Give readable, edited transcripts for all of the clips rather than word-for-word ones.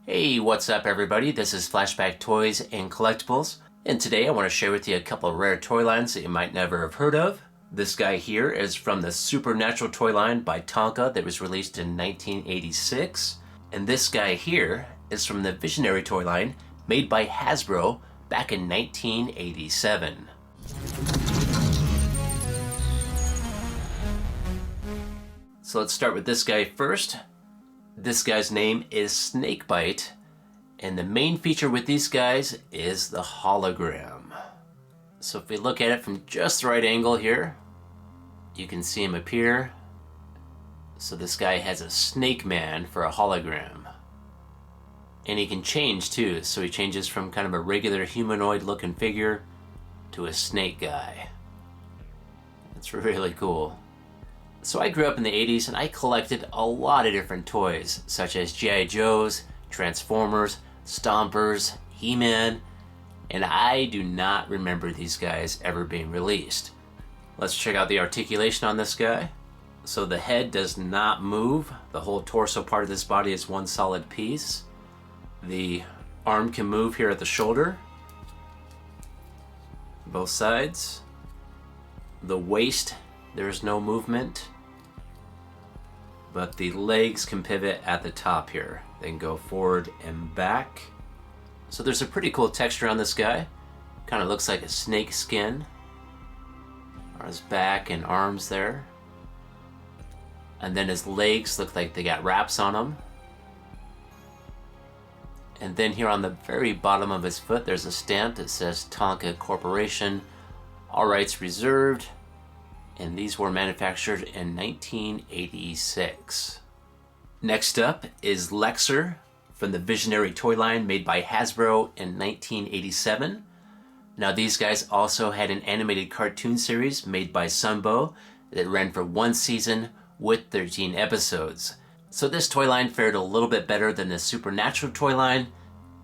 Hey, what's up everybody? This is Flashback Toys and Collectibles, and today I want to share with you a couple of rare toy lines that you might never have heard of. This guy here is from the Supernatural toy line by Tonka that was released in 1986. And this guy here is from the Visionary toy line made by Hasbro back in 1987. So let's start with this guy first. This guy's name is Snakebite, and the main feature with these guys is the hologram. So if we look at it from just the right angle here, you can see him appear. So this guy has a snake man for a hologram. And he can change too, so he changes from kind of a regular humanoid looking figure to a snake guy. It's really cool. So I grew up in the 80s and I collected a lot of different toys, such as G.I. Joes, Transformers, Stompers, He-Man, and I do not remember these guys ever being released. Let's check out the articulation on this guy. So the head does not move. The whole torso part of this body is one solid piece. The arm can move here at the shoulder, both sides. The waist, there's no movement, but the legs can pivot at the top here. They can go forward and back. So there's a pretty cool texture on this guy. Kind of looks like a snake skin. On his back and arms there. And then his legs look like they got wraps on them. And then here on the very bottom of his foot, there's a stamp that says Tonka Corporation, all rights reserved. And these were manufactured in 1986. Next up is Lexer from the Visionary toy line made by Hasbro in 1987. Now these guys also had an animated cartoon series made by Sunbow that ran for one season with 13 episodes. So this toy line fared a little bit better than the Supernatural toy line,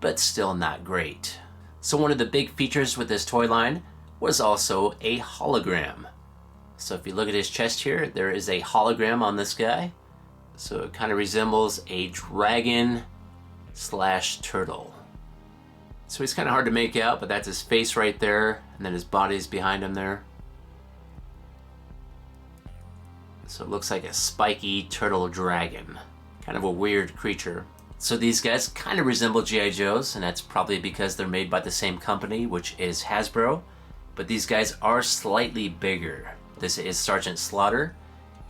but still not great. So one of the big features with this toy line was also a hologram. So if you look at his chest here, there is a hologram on this guy. So it kind of resembles a dragon slash turtle. So he's kind of hard to make out, but that's his face right there, and then his body's behind him there. So it looks like a spiky turtle dragon. Kind of a weird creature. So these guys kind of resemble G.I. Joes, and that's probably because they're made by the same company, which is Hasbro. But these guys are slightly bigger. This is Sergeant Slaughter.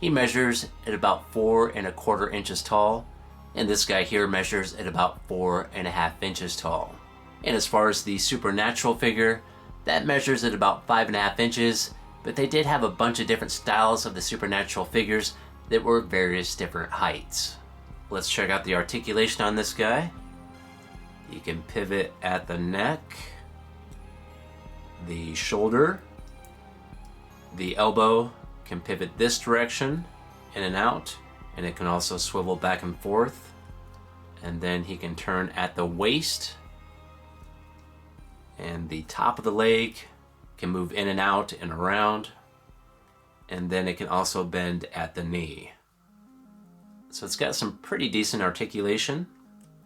He measures at about 4¼ inches tall, and this guy here measures at about 4½ inches tall. And as far as the Supernatural figure, that measures at about 5½ inches, but they did have a bunch of different styles of the Supernatural figures that were various different heights. Let's check out the articulation on this guy. You can pivot at the neck, the shoulder, the elbow can pivot this direction in and out, and it can also swivel back and forth. And then he can turn at the waist, and the top of the leg can move in and out and around, and then it can also bend at the knee. So it's got some pretty decent articulation,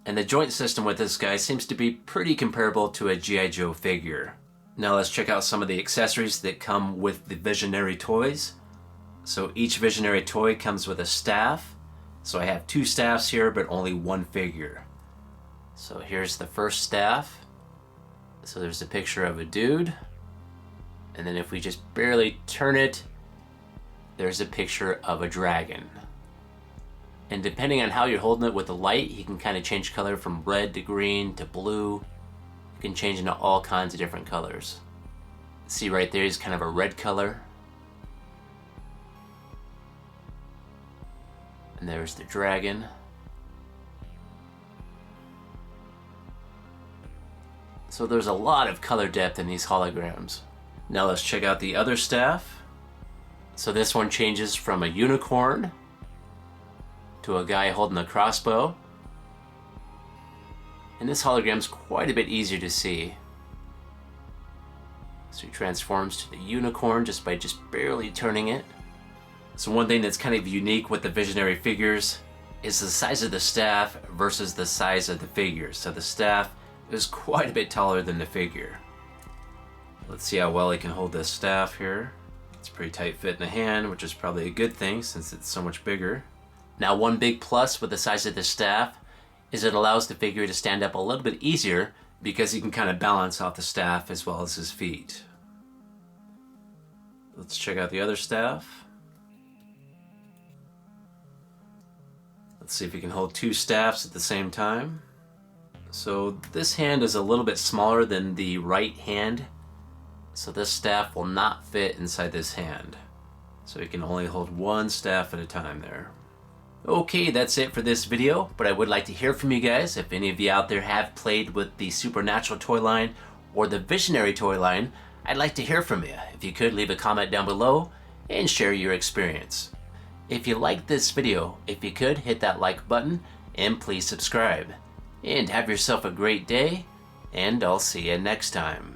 and the joint system with this guy seems to be pretty comparable to a G.I. Joe figure. Now let's check out some of the accessories that come with the Visionary toys. So each Visionary toy comes with a staff. So I have 2 staffs here, but only 1 figure. So here's the first staff. So there's a picture of a dude. And then if we just barely turn it, there's a picture of a dragon. And depending on how you're holding it with the light, he can kind of change color from red to green to blue. Can change into all kinds of different colors. See right there, he's kind of a red color. And there's the dragon. So there's a lot of color depth in these holograms. Now let's check out the other staff. So this one changes from a unicorn to a guy holding a crossbow. And this hologram's quite a bit easier to see. So he transforms to the unicorn just by barely turning it. So one thing that's kind of unique with the Visionary figures is the size of the staff versus the size of the figure. So the staff is quite a bit taller than the figure. Let's see how well he can hold this staff here. It's pretty tight fit in the hand, which is probably a good thing since it's so much bigger. Now, one big plus with the size of the staff is it allows the figure to stand up a little bit easier because he can kind of balance off the staff as well as his feet. Let's check out the other staff. Let's see if he can hold two staffs at the same time. So this hand is a little bit smaller than the right hand, so this staff will not fit inside this hand. So he can only hold one staff at a time there. Okay, that's it for this video, but I would like to hear from you guys. If any of you out there have played with the Supernatural toy line or the Visionary toy line, I'd like to hear from you. If you could, leave a comment down below and share your experience. If you liked this video, if you could, hit that like button and please subscribe. And have yourself a great day, and I'll see you next time.